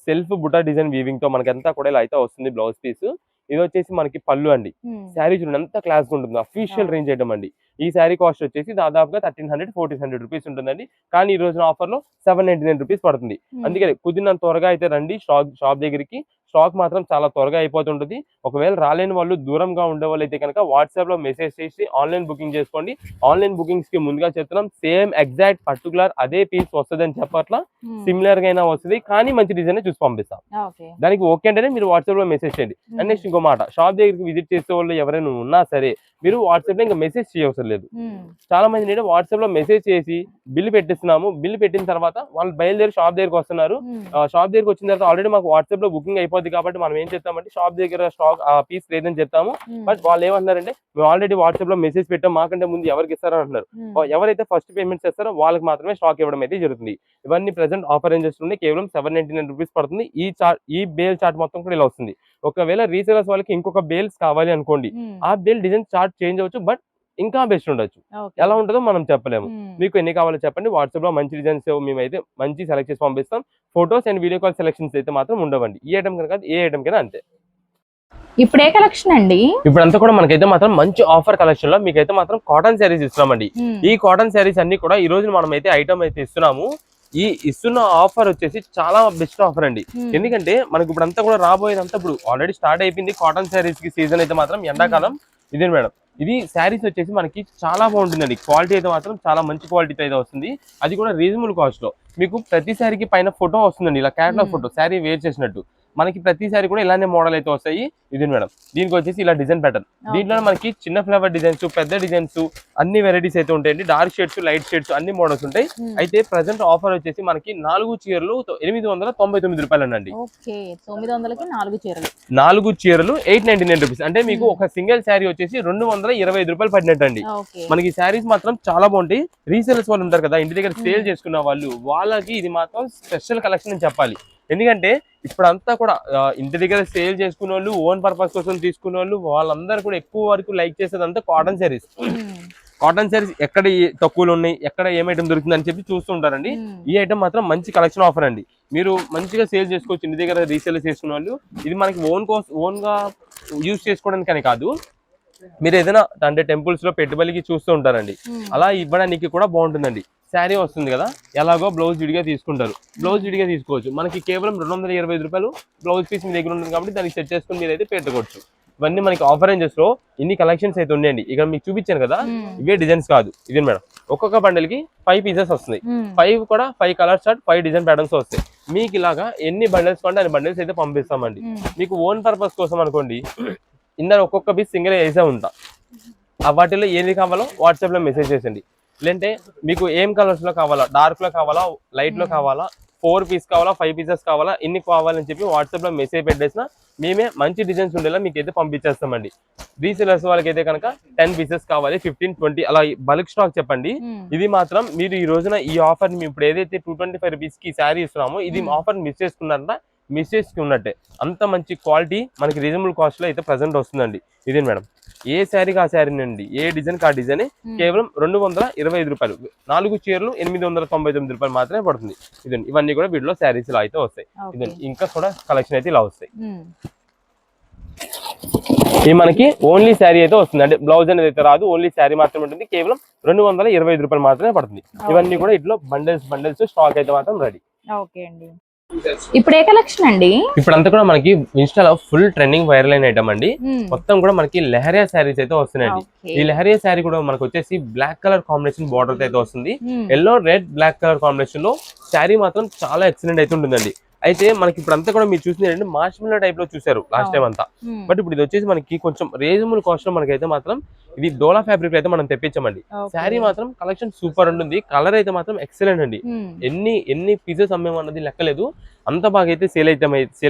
సెల్ఫ్ బుటా డిజైన్ వీవింగ్ తో మనకి అంతా కూడా ఇలా అయితే వస్తుంది బ్లౌజ్ పీస్. ఇది వచ్చేసి మనకి పళ్ళు అండి. శారీ చూడండి ఎంత క్లాస్ గా ఉంటుంది. అఫీషియల్ రేంజ్ ఐటమ్ అండి. ఈ శారీ కాస్ట్ వచ్చేసి దాదాపుగా 1300-1400 రూపీస్ ఉంటుందండి. కానీ ఈ రోజున ఆఫర్ లో 799 రూపీస్ పడుతుంది. అందుకని కుదిరినంత త్వరగా అయితే రండి షాప్ దగ్గరికి. స్టాక్ మాత్రం చాలా త్వరగా అయిపోతుంటుంది. ఒకవేళ రాలేని వాళ్ళు, దూరంగా ఉండే వాళ్ళు అయితే కనుక వాట్సాప్ లో మెసేజ్ చేసి ఆన్లైన్ బుకింగ్ చేసుకోండి. ఆన్లైన్ బుకింగ్స్ కి ముందుగా చెప్తున్నాం, సేమ్ ఎగ్జాక్ట్ పర్టికులర్ అదే పీస్ వస్తుంది అని చెప్పట్లా, సిమిలర్ గా అయినా వస్తుంది, కానీ మంచి డిజైన్ చూసి పంపిస్తాం. దానికి ఓకే అంటేనే మీరు వాట్సాప్ లో మెసేజ్ చేయండి. అండ్ నెక్స్ట్ ఇంకో మాట, షాప్ దగ్గరికి విజిట్ చేసే వాళ్ళు ఎవరైనా ఉన్నా సరే మీరు వాట్సాప్ లో ఇంకా మెసేజ్ చేయవసరం లేదు. చాలా మంది నేను వాట్సాప్ లో మెసేజ్ చేసి బిల్లు పెట్టిస్తున్నాము, బిల్లు పెట్టిన తర్వాత వాళ్ళు బయలుదేరి షాప్ దగ్గరికి వస్తున్నారు. షాప్ దగ్గరికి వచ్చిన తర్వాత ఆల్రెడీ మాకు వాట్సాప్ లో బుకింగ్ అయిపోతుంది. కాబట్టి మనం ఏం చెప్తామంటే షాప్ దగ్గర స్టాక్ పీస్ లేదని చెప్తాము. బట్ వాళ్ళు ఏమంటున్నారంటే మేము ఆల్రెడీ వాట్సాప్ లో మెసేజ్ పెట్టాం, మాకంటే ముందు ఎవరికి ఇస్తారని అంటున్నారు. ఎవరైతే ఫస్ట్ పేమెంట్ చేస్తారో వాళ్ళకి మాత్రమే స్టాక్ ఇవ్వడం అయితే జరుగుతుంది. ఇవన్నీ ప్రెసెంట్ ఆఫర్ రేంజెస్ ఉన్నాయి. కేవలం 799 రూపీస్ పడుతుంది. ఈ బేల్ చార్ట్ మొత్తం కూడా ఇలా వస్తుంది. ఒకవేళ రీసేలర్స్ వాళ్ళకి ఇంకొక బేల్స్ కావాలి అనుకోండి, ఆ బేల్ డిజైన్ చార్ట్ చేంజ్ అవ్వచ్చు, బట్ ఇంకా బెస్ట్ ఉండొచ్చు. ఎలా ఉంటుందో మనం చెప్పలేము. మీకు ఎన్ని కావాలో చెప్పండి. వాట్సాప్ లో మంచి డిజైన్స్ మేమైతే మంచి సెలెక్ట్ చేసి పంపిస్తాం. Photos and video call selections అయితే మాత్రం ఉండవండి. ఈ ఐటమ్ కనుక ఏ ఐటమ్ కైనా అంతే. ఇప్పుడు ఏ కలెక్షన్ అండి? ఇప్పుడు అంతా కూడా మనకైతే మాత్రం మంచి ఆఫర్ కలెక్షన్ లో మీకైతే మాత్రం కాటన్ శారీస్ ఇస్తున్నామండి. ఈ కాటన్ శారీస్ అన్ని కూడా ఈ రోజు మనం అయితే ఐటమ్ అయితే ఇస్తున్నాము. ఈ ఇస్తున్న ఆఫర్ వచ్చేసి చాలా బెస్ట్ ఆఫర్ అండి. ఎందుకంటే మనకి ఇప్పుడు అంతా కూడా రాబోయేదంతా ఇప్పుడు ఆల్రెడీ స్టార్ట్ అయిపోయింది. కాటన్ శారీస్ కి సీజన్ అయితే మాత్రం ఎండాకాలం. ఇదే మేడం, ఇది శారీస్ వచ్చేసి మనకి చాలా బాగుంటుందండి. క్వాలిటీ అయితే మాత్రం చాలా మంచి క్వాలిటీతో అయితే వస్తుంది. అది కూడా రీజనబుల్ కాస్ట్ లో. మీకు ప్రతి శారీకి పైన ఫోటో వస్తుందండి, ఇలా క్యాటలాగ్ ఫోటో శారీ వేర్ చేసినట్టు. మనకి ప్రతి శారీ కూడా ఇలానే మోడల్ అయితే వస్తాయి. ఇది మేడం, దీనికి వచ్చేసి ఇలా డిజైన్ ప్యాటర్న్. దీంట్లో మనకి చిన్న ఫ్లవర్ డిజైన్స్, పెద్ద డిజైన్స్, అన్ని వెరైటీస్ అయితే ఉంటాయండి. డార్క్ షేడ్స్, లైట్ షేడ్స్, అన్ని మోడల్స్ ఉంటాయి. అయితే ప్రెసెంట్ ఆఫర్ వచ్చేసి మనకి 4 చీరలు 899 రూపాయలు అండి. 4 చీరలు 899 రూపీస్. అంటే మీకు ఒక సింగిల్ శారీ వచ్చేసి 225 రూపాయలు పడినట్టు అండి. మనకి శారీస్ మాత్రం చాలా బాగుంటాయి. రీసేలర్స్ వాళ్ళు ఉంటారు కదా, ఇంటి దగ్గర సేల్ చేసుకున్న వాళ్ళు, వాళ్ళకి ఇది మాత్రం స్పెషల్ కలెక్షన్ అని చెప్పాలి. ఎందుకంటే ఇప్పుడంతా కూడా ఇంటి దగ్గర సేల్ చేసుకునే వాళ్ళు, ఓన్ పర్పస్ కోసం తీసుకునే వాళ్ళు, వాళ్ళందరూ కూడా ఎక్కువ వరకు లైక్ చేసేదంతా కాటన్ శారీస్. కాటన్ శారీస్ ఎక్కడ తక్కువలో ఉన్నాయి, ఎక్కడ ఏం ఐటమ్ దొరుకుతుంది అని చెప్పి చూస్తూ ఉంటారండి. ఈ ఐటమ్ మాత్రం మంచి కలెక్షన్ ఆఫర్ అండి. మీరు మంచిగా సేల్ చేసుకోవచ్చు ఇంటి దగ్గర రీసేల్ చేసుకునే వాళ్ళు. ఇది మనకి ఓన్ గా యూజ్ చేసుకోవడానికని కాదు, మీరు ఏదైనా అంటే టెంపుల్స్ లో పెట్టుబడికి చూస్తూ ఉంటారండి, అలా ఇవ్వడానికి కూడా బాగుంటుందండి. శారీ వస్తుంది కదా, ఎలాగో బ్లౌజ్ విడిగా తీసుకుంటారు, బ్లౌజ్ విడిగా తీసుకోవచ్చు. మనకి కేవలం 225 రూపాయలు బ్లౌజ్ పీస్ మీ దగ్గర ఉంటుంది కాబట్టి దానికి సెట్ చేసుకుని మీరు అయితే పెట్టుకోవచ్చు. ఇవన్నీ మనకి ఆఫర్ రేంజెస్ లో ఇన్ని కలెక్షన్స్ అయితే ఉన్నాయండి. ఇక్కడ మీకు చూపించాను కదా, ఇవే డిజైన్స్ కాదు. ఇది మేడం, ఒక్కొక్క బండిల్ కి 5 పీసెస్ వస్తున్నాయి. 5 కూడా 5 కలర్స్, 5 డిజైన్ ప్యాటర్న్స్ వస్తాయి. మీకు ఇలాగా ఎన్ని బండిల్స్ కొంటే అన్ని బండిల్స్ అయితే పంపిస్తామండి. మీకు ఓన్ పర్పస్ కోసం అనుకోండి, ఇందులో ఒక్కొక్క పీస్ సింగిల్ వేసే ఉంటా. వాటిలో ఏది కావాలో వాట్సాప్ లో మెసేజ్ చేసండి. లేదంటే మీకు ఏం కలర్స్ లో కావాలా, డార్క్ లో కావాలా, లైట్ లో కావాలా, 4 పీస్ కావాలా, 5 పీసెస్ కావాలా, ఎన్ని కావాలని చెప్పి వాట్సాప్ లో మెసేజ్ పెట్టేసిన మేమే మంచి డిజైన్స్ ఉండేలా మీకైతే పంపించేస్తామండి. రీసేలర్స్ వాళ్ళకైతే కనుక 10 పీసెస్ కావాలి, 15, 20 అలా బల్క్ స్టాక్ చెప్పండి. ఇది మాత్రం మీరు ఈ రోజున ఈ ఆఫర్ ఇప్పుడు ఏదైతే 225 రూపీస్ కి శారీ ఇస్తున్నామో, ఇది ఆఫర్ మిస్ చేసుకున్నారంట, మిస్ చేసుకున్నట్టే. అంత మంచి క్వాలిటీ మనకి రీజనబుల్ కాస్ట్ లో అయితే ప్రెసెంట్ వస్తుందండి. ఇదే మేడం, ఏ శారీకి ఆ శారీ అండి, ఏ డిజైన్ కా డిజైన్ కేవలం 225 రూపాయలు. 4 చీరలు 899 రూపాయలు మాత్రమే పడుతుంది. ఇదండి, ఇవన్నీ కూడా వీటిలో శారీస్ ఇలా అయితే వస్తాయి. ఇదండి, ఇంకా కూడా కలెక్షన్ అయితే ఇలా వస్తాయి. ఇది మనకి ఓన్లీ శారీ అయితే వస్తుంది, అంటే బ్లౌజ్ అనేది అయితే రాదు, ఓన్లీ శారీ మాత్రమే ఉంటుంది. కేవలం 225 రూపాయలు మాత్రమే పడుతుంది. ఇవన్నీ కూడా ఇట్లా బండిల్స్ స్టాక్ అయితే మాత్రం రెడీ. ఓకే అండి, ఇప్పుడు ఏ కలెక్షన్ అండి? ఇప్పుడు అంతా కూడా మనకి ఇన్స్టాలో ఫుల్ ట్రెండింగ్ వైరల్ అయిన ఐటమ్ అండి. మొత్తం కూడా మనకి లెహరియా శారీస్ అయితే వస్తున్నాయండి. ఈ లెహరియా శారీ కూడా మనకు వచ్చేసి బ్లాక్ కలర్ కాంబినేషన్ బార్డర్ అయితే వస్తుంది. Yellow red black colour combination లో శారీ మాత్రం చాలా ఎక్సలెంట్ అయితే ఉంటుందండి. అయితే మనకి ఇప్పుడు అంతా కూడా మీరు చూసింది ఏంటంటే మార్ష్మెల్లో టైప్ లో చూసారు లాస్ట్ టైం అంతా. బట్ ఇప్పుడు ఇది వచ్చేసి మనకి కొంచెం రీజనబుల్ కాస్ట్ లో మనకైతే మాత్రం ఇది డోలా ఫ్యాబ్రిక్ అయితే మనం తెప్పించామండి. శారీ మాత్రం కలెక్షన్ సూపర్ ఉంటుంది, కలర్ అయితే మాత్రం ఎక్సలెంట్ అండి. ఎన్ని పీసెస్ అమ్మేమన్నది లెక్కలేదు, అంత బాగా అయితే సేల్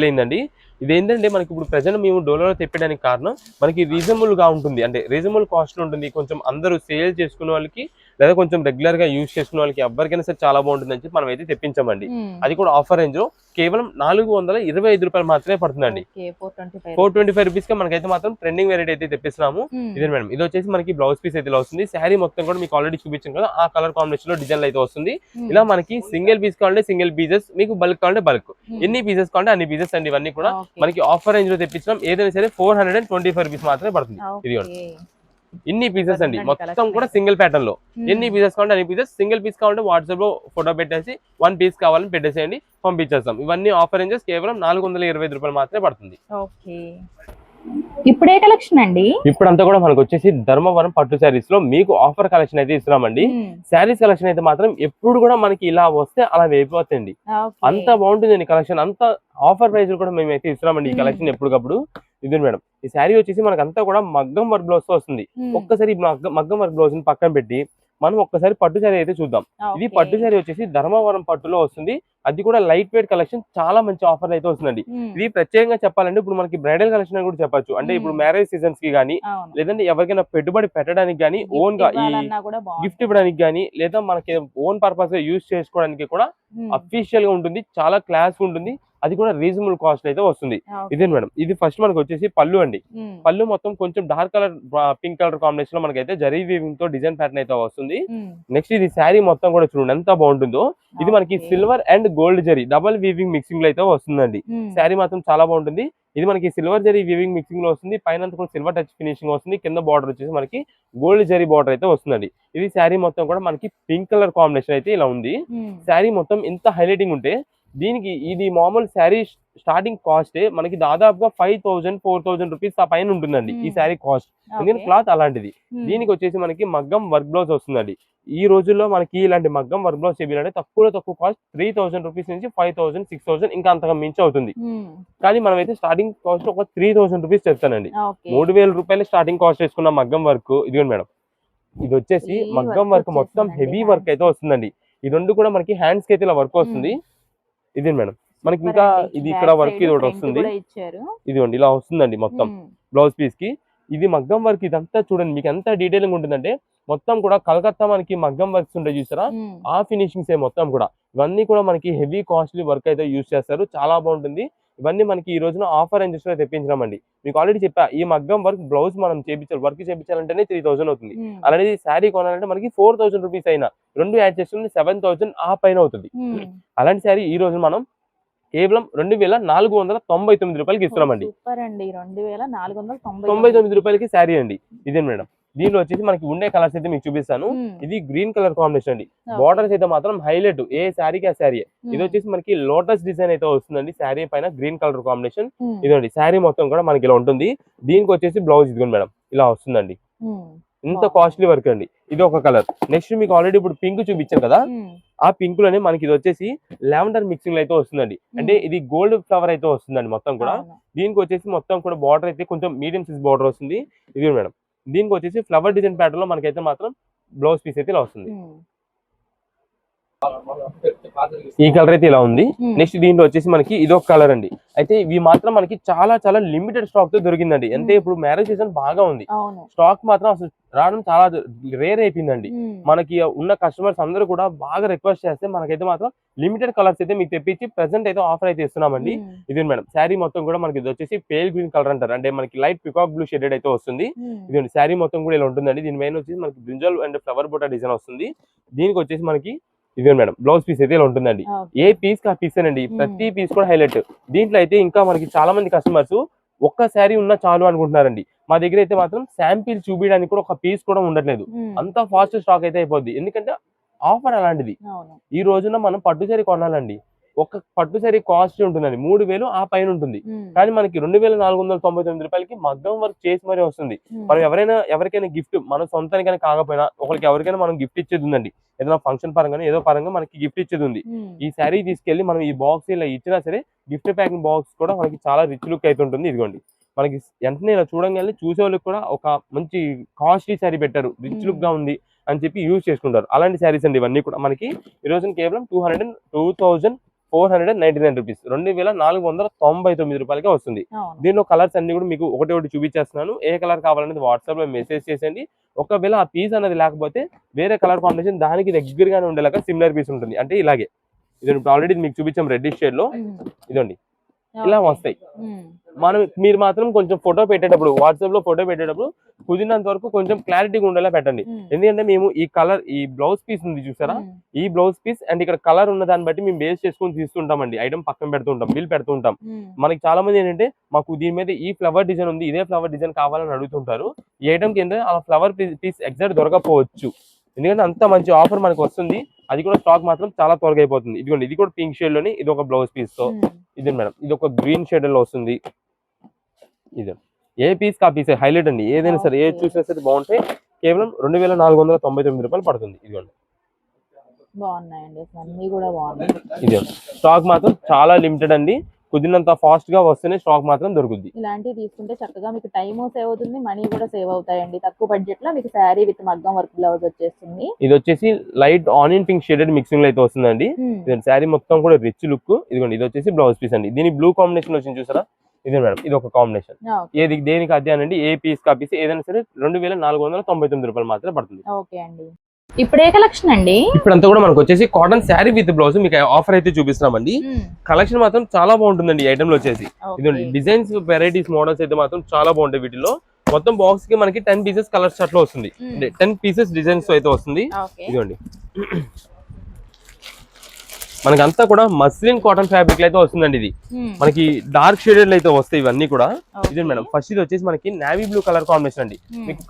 అయిందండి. ఇదేంటంటే మనకి ఇప్పుడు ప్రజెంట్ మేము డోలాలో తెప్పడానికి కారణం మనకి రీజనబుల్ గా ఉంటుంది, అంటే రీజనబుల్ కాస్ట్ ఉంటుంది. కొంచెం అందరూ సేల్ చేసుకునే వాళ్ళకి లేదా కొంచెం రెగ్యులర్ గా యూజ్ చేసుకునే వాళ్ళకి ఎవరికైనా సరే చాలా బాగుంటుంది అని చెప్పి మనం అయితే తెప్పించామండి. అది కూడా ఆఫర్ రేంజ్ లో కేవలం 425 రూపాయలు మాత్రమే పడుతుందండి. 425 రూపీస్ కి మనకైతే మాత్రం ట్రెండింగ్ వెరైటీ అయితే తెప్పిస్తున్నాము. ఇదే మేడం, ఇది వచ్చేసి మనకి బ్లౌజ్ పీస్ అయితే ఇలా వస్తుంది. శారీ మొత్తం కూడా మీకు ఆల్రెడీ చూపించాం కదా, ఆ కలర్ కాంబినేషన్ లో డిజైన్ అయితే వస్తుంది. ఇలా మనకి సింగిల్ పీస్ కావాలంటే సింగిల్ పీసెస్, మీకు బల్క్ కావాలంటే బల్క్, ఎన్ని పీసెస్ కావాలంటే అన్ని పీసెస్ అండి. ఇవన్నీ కూడా మనకి ఆఫర్ రేంజ్ లో తెప్పించడం, ఏదైనా సరే 425 రూపీస్ మాత్రమే పడుతుంది. ఇది ఇన్ని పీసెస్ అండి, మొత్తం కూడా సింగిల్ ప్యాటర్న్ లో ఎన్ని పీసెస్ కావాలంటే అన్ని పీసెస్. సింగిల్ పీస్ కావాలంటే వాట్సాప్ లో ఫోటో పెట్టేసి 1 పీస్ కావాలని పెట్టేసేయండి, పంపించేస్తాం. ఇవన్నీ ఆఫర్ రేంజెస్ కేవలం 425 రూపాయలు మాత్రమే పడుతుంది. ఇప్పుడే కలెక్షన్ అండి, ఇప్పుడంతా కూడా మనకు వచ్చేసి ధర్మవరం పట్టు శారీస్ లో మీకు ఆఫర్ కలెక్షన్ అయితే ఇస్తున్నామండి. శారీస్ కలెక్షన్ అయితే మాత్రం ఎప్పుడు కూడా మనకి ఇలా వస్తే అలా అయిపోతుంది, అంత బాగుంటుందండి కలెక్షన్. అంత ఆఫర్ ప్రైస్ కూడా మేము అయితే ఇస్తున్నామండి ఈ కలెక్షన్ ఎప్పటికప్పుడు. ఇది మేడం, ఈ శారీ వచ్చేసి మనకు అంతా కూడా మగ్గం వర్క్ బ్లౌజ్ తో వస్తుంది. ఒక్కసారి మగ్గం వర్క్ బ్లౌజ్ ని పక్కన పెట్టి మనం ఒక్కసారి పట్టు శారీ అయితే చూద్దాం. ఇది పట్టు శారీ వచ్చేసి ధర్మవరం పట్టులో వస్తుంది, అది కూడా లైట్ వెయిట్ కలెక్షన్, చాలా మంచి ఆఫర్ అయితే వస్తుందండి. ఇది ప్రత్యేకంగా చెప్పాలంటే ఇప్పుడు మనకి బ్రైడల్ కలెక్షన్ అని కూడా చెప్పొచ్చు. అంటే ఇప్పుడు మ్యారేజ్ సీజన్స్ కి గానీ, లేదంటే ఎవరికైనా పెట్టుబడి పెట్టడానికి గానీ, ఓన్ గా ఈ గిఫ్ట్ ఇవ్వడానికి గానీ, లేదా మనకి ఓన్ పర్పస్ గా యూజ్ చేసుకోవడానికి కూడా అఫీషియల్ గా ఉంటుంది, చాలా క్లాస్ ఉంటుంది. అది కూడా రీజనబుల్ కాస్ట్ అయితే వస్తుంది. ఇదే మేడం, ఇది ఫస్ట్ మనకు వచ్చేసి పళ్ళు అండి. పళ్ళు మొత్తం కొంచెం dark colour pink colour combination లో మనకైతే జరీ వీవింగ్ తో డిజైన్ ప్యాటర్న్ అయితే వస్తుంది. నెక్స్ట్ ఇది శారీ మొత్తం కూడా చూడండి ఎంత బాగుంటుందో. ఇది మనకి silver and gold zari double weaving mixing లో అయితే వస్తుందండి. శారీ మాత్రం చాలా బాగుంటుంది. ఇది మనకి సిల్వర్ జరీ వీవింగ్ మిక్సింగ్ లో వస్తుంది, పైన కూడా సిల్వర్ టచ్ ఫినిషింగ్ వస్తుంది, కింద బార్డర్ వచ్చేసి మనకి గోల్డ్ జరీ బార్డర్ అయితే వస్తుందండి. ఇది శారీ మొత్తం కూడా మనకి పింక్ కలర్ కాంబినేషన్ అయితే ఇలా ఉంది. శారీ మొత్తం ఇంత హైలైటింగ్ ఉంటే దీనికి ఇది మామూలు శారీ స్టార్టింగ్ కాస్ట్ మనకి దాదాపుగా 5000-4000 రూపీస్ ఆ పైన ఉంటుందండి ఈ శారీ కాస్ట్. ఎందుకంటే క్లాత్ అలాంటిది. దీనికి వచ్చేసి మనకి మగ్గం వర్క్ బ్లౌజ్ వస్తుందండి. ఈ రోజుల్లో మనకి ఇలాంటి మగ్గం వర్క్ బ్లౌజ్ చేయాలంటే తక్కువ కాస్ట్ 3000 రూపీస్ నుంచి 5000, 6000 ఇంకా అంతగా మించి అవుతుంది. కానీ మనం అయితే స్టార్టింగ్ కాస్ట్ ఒక 3000 రూపీస్ చెప్తానండి. 3000 రూపాయలు స్టార్టింగ్ కాస్ట్ వేసుకున్న మగ్గం వర్క్. ఇదిగోండి మేడం, ఇది వచ్చేసి మగ్గం వర్క్ మొత్తం హెవీ వర్క్ అయితే వస్తుందండి. ఈ రెండు కూడా మనకి హ్యాండ్స్ కి అయితే ఇలా వర్క్ వస్తుంది. ఇది మేడం, మనకి ఇంకా ఇది ఇక్కడ వర్క్ ఇది ఒకటి వస్తుంది. ఇదిగోండి ఇలా వస్తుందండి మొత్తం బ్లౌజ్ పీస్ కి. ఇది మగ్గం వర్క్, ఇదంతా చూడండి మీకు ఎంత డీటెయిలింగ్ ఉంటుందంటే మొత్తం కూడా కలకత్తా మనకి మగ్గం వర్క్స్ ఉంటాయి చూసారా, ఆ ఫినిషింగ్స్ మొత్తం కూడా. ఇవన్నీ కూడా మనకి హెవీ కాస్ట్లీ వర్క్ అయితే యూజ్ చేస్తారు, చాలా బాగుంటుంది. ఇవన్నీ మనకి ఈ రోజున ఆఫర్ రేంజెస్ లో తెప్పించామండి. మీకు ఆల్రెడీ చెప్పా, ఈ మగ్గం వర్క్ బ్లౌజ్ మనం వర్క్ చేయించాలంటేనే 3000 అవుతుంది. అలానే శారీ కొనాలంటే మనకి 4000 రూపీస్ అయినా, రెండు యాడ్ చేసుకుంటే 7000 ఆ పైన అవుతుంది. అలాంటి శారీ ఈ రోజు మనం కేవలం 2499 రూపాయలకి ఇస్తున్నామండి. 2499 రూపాయలకి శారీ అండి. ఇదే మేడం, దీనిలో వచ్చేసి మనకి ఉండే కలర్స్ అయితే మీకు చూపిస్తాను. ఇది గ్రీన్ కలర్ కాంబినేషన్ అండి. బార్డర్స్ అయితే మాత్రం హైలైట్, ఏ శారీకి ఆ శారీ. ఇది వచ్చేసి మనకి లోటస్ డిజైన్ అయితే వస్తుందండి శారీ పైన, గ్రీన్ కలర్ కాంబినేషన్. ఇదండి శారీ మొత్తం కూడా మనకి ఇలా ఉంటుంది. దీనికి వచ్చేసి బ్లౌజ్ ఇదిగోండి మేడం ఇలా వస్తుందండి. ఇంత కాస్ట్లీ వర్క్ అండి. ఇది ఒక కలర్. నెక్స్ట్ మీకు ఆల్రెడీ ఇప్పుడు పింక్ చూపించాను కదా, ఆ పింక్ లోనే మనకి ఇది వచ్చేసి లావెండర్ మిక్సింగ్ అయితే వస్తుందండి. అంటే ఇది గోల్డ్ ఫ్లవర్ అయితే వస్తుందండి మొత్తం కూడా. దీనికి వచ్చేసి మొత్తం కూడా బార్డర్ అయితే కొంచెం మీడియం సైజ్ బార్డర్ వస్తుంది. ఇది మేడం, దీనికి వచ్చేసి ఫ్లవర్ డిజైన్ ప్యాటర్న్ లో మనకైతే మాత్రం బ్లౌజ్ పీస్ అయితే ఇలా వస్తుంది. ఈ కలర్ అయితే ఇలా ఉంది. నెక్స్ట్ దీంట్లో వచ్చేసి మనకి ఇది ఒక కలర్ అండి. అయితే ఇవి మాత్రం మనకి చాలా చాలా లిమిటెడ్ స్టాక్ తో దొరికిందండి. అంటే ఇప్పుడు మ్యారేజ్ సీజన్ బాగా ఉంది, స్టాక్ మాత్రం అసలు రావడం చాలా రేర్ అయిపోయిందండి. మనకి ఉన్న కస్టమర్స్ అందరూ కూడా బాగా రిక్వెస్ట్ చేస్తే మనకైతే మాత్రం లిమిటెడ్ కలర్స్ అయితే మీకు తెప్పించి ప్రెసెంట్ అయితే ఆఫర్ అయితే ఇస్తున్నామండి. ఇది మేడం, శారీ మొత్తం కూడా మనకి ఇది వచ్చేసి పేల్ గ్రీన్ కలర్ అంటారు, అంటే మనకి లైట్ పికాక్ బ్లూ షేడెడ్ అయితే వస్తుంది. ఇది శారీ మొత్తం కూడా ఇలా ఉంటుందండి. దీని పైన వచ్చేసి మనకి బ్రింజల్ అండ్ ఫ్లవర్ బోటా డిజైన్ వస్తుంది. దీనికి వచ్చేసి మనకి ఇదే మేడం బ్లౌజ్ పీస్ అయితే ఇలా ఉంటుందండి. ఏ పీస్ కా పీస్ అండి, ప్రతి పీస్ కూడా హైలైట్. దీంట్లో అయితే ఇంకా మనకి చాలా మంది కస్టమర్స్ ఒక్క శారీ ఉన్నా చాలు అనుకుంటున్నారండి. మా దగ్గర అయితే మాత్రం శాంపిల్ చూపించడానికి కూడా ఒక పీస్ కూడా ఉండట్లేదు, అంత ఫాస్ట్ స్టాక్ అయితే అయిపోద్ది. ఎందుకంటే ఆఫర్ అలాంటిది. ఈ రోజున మనం పట్టు శారీ కొనాలండి, ఒక పట్టు సారీ కాస్ట్ ఉంటుందండి 3000 ఆ పైన ఉంటుంది. కానీ మనకి 2499 రూపాయలకి మగ్గం వర్క్ చేసి మరీ వస్తుంది. మనం ఎవరికైనా గిఫ్ట్ మన సొంతానికైనా కాకపోయినా ఒకరికి ఎవరికైనా మనం గిఫ్ట్ ఇచ్చేది ఉందండి. ఏదైనా ఫంక్షన్ పరంగా ఏదో పరంగా మనకి గిఫ్ట్ ఇచ్చేది ఉంది. ఈ శారీ తీసుకెళ్లి మనం ఈ బాక్స్ ఇలా ఇచ్చినా సరే గిఫ్ట్ ప్యాకింగ్ బాక్స్ కూడా మనకి చాలా రిచ్ లుక్ అయితే ఉంటుంది. ఇదిగోండి మనకి వెంటనే ఇలా చూడంగానే చూసే వాళ్ళకి కూడా ఒక మంచి కాస్ట్లీ శారీ పెట్టారు, రిచ్ లుక్ గా ఉంది అని చెప్పి యూజ్ చేసుకుంటారు. అలాంటి శారీస్ అండి ఇవన్నీ కూడా మనకి ఈ రోజు కేవలం 2499 రూపీస్, 2499 రూపాయలకే వస్తుంది. దీనిలో కలర్స్ అన్ని కూడా మీకు ఒకటి ఒకటి చూపించేస్తున్నాను. ఏ కలర్ కావాలనేది వాట్సాప్ లో మెసేజ్ చేసేయండి. ఒకవేళ ఆ పీస్ అనేది లేకపోతే వేరే కలర్ కాంబినేషన్ దానికి దగ్గరగానే ఉండేలాగా సిమిలర్ పీస్ ఉంటుంది. అంటే ఇలాగే ఇది ఆల్రెడీ మీకు చూపించాం రెడ్డిష్ షేడ్ లో, ఇదండి ఇలా వస్తాయి. మీరు మాత్రం కొంచెం ఫోటో పెట్టేటప్పుడు వాట్సాప్ లో ఫోటో పెట్టేటప్పుడు కుదిరినంత వరకు కొంచెం క్లారిటీగా ఉండేలా పెట్టండి. ఎందుకంటే మేము ఈ కలర్ ఈ బ్లౌజ్ పీస్ ఉంది చూసారా, ఈ బ్లౌజ్ పీస్ అండ్ ఇక్కడ కలర్ ఉన్న దాన్ని బట్టి మేము బేస్ చేసుకొని తీస్తుంటామండి. ఐటమ్ పక్కన పెడుతుంటాం, బిల్ పెడుతుంటాం. మనకి చాలా మంది ఏంటంటే మాకు దీని మీద ఈ ఫ్లవర్ డిజైన్ ఉంది, ఇదే ఫ్లవర్ డిజైన్ కావాలని అడుగుతుంటారు. ఈ ఐటమ్ కింద ఆ ఫ్లవర్ పీస్ ఎగ్జాక్ట్ దొరకపోవచ్చు. ఎందుకంటే అంత మంచి ఆఫర్ మనకు వస్తుంది. అది కూడా స్టాక్ మాత్రం చాలా త్వరగా అయిపోతుంది. ఇదిగోండి ఇది కూడా పింక్ షేడ్ లోని ఇది ఒక బ్లౌజ్ పీస్ తో, ఇది మేడం ఇది ఒక గ్రీన్ షేడ్ లో వస్తుంది. ఇది ఏ పీస్ కా పీస్ హైలైట్ అండి. ఏదైనా సరే ఏ చూసినా సరే బాగుంటే కేవలం 2499 రూపాయలు పడుతుంది. ఇదిగోండి ఇది స్టాక్ మాత్రం చాలా లిమిటెడ్ అండి. కుదిరినంత ఫాస్ట్ గా వస్తేనే స్టాక్ మాత్రం దొరుకుతుంది. ఇలాంటివి తీసుకుంటే చక్కగా మీకు టైం సేవ్ అవుతుంది, మనీ కూడా సేవ్ అవుతాయండి. తక్కువ బడ్జెట్ లో మీకు శారీ విత్ మగ్గం వర్క్ బ్లౌజ్ వచ్చేస్తుంది. ఇది వచ్చేసి light onion pink shaded mixing లో అయితే వస్తుందండి. శారీ మొత్తం కూడా రిచ్ లుక్. ఇదిగోండి ఇది వచ్చేసి బ్లౌజ్ పీస్ అండి. దీని బ్లూ కాంబినేషన్ వచ్చింది చూసారా, ఇదే మేడం ఇది ఒక కాంబినేషన్. ఏది దేనికి అదే అనండి, ఏ పీస్ కా పీస్ ఏదైనా సరే 2499 రూపాయలు మాత్రమే పడుతుంది. ఓకే అండి. ఇప్పుడు ఏ కలెక్షన్ అండి? ఇప్పుడంతా కూడా మనకు వచ్చేసి కాటన్ శారీ విత్ బ్లౌజ్ మీకు ఆఫర్ అయితే చూపిస్తున్నామండి. కలెక్షన్ మాత్రం చాలా బాగుంటుందండి. ఈ ఐటమ్ లో వచ్చేసి ఇదండి డిజైన్స్ వెరైటీస్ మోడల్స్ అయితే మాత్రం చాలా బాగుంటాయి. వీటిలో మొత్తం బాక్స్ కి మనకి 10 పీసెస్ కలర్ షర్ట్ లో వస్తుంది, 10 పీసెస్ డిజైన్స్ అయితే వస్తుంది. ఇదండి మనకి అంతా కూడా మస్లిన్ కాటన్ ఫ్యాబ్రిక్ అయితే వస్తుందండి. ఇది మనకి డార్క్ షేడెడ్ అయితే వస్తాయి ఇవన్నీ కూడా. ఇదే మేడం ఫస్ట్ ఇది వచ్చేసి మనకి నేవీ బ్లూ కలర్ కాంబినేషన్ అండి. మీకు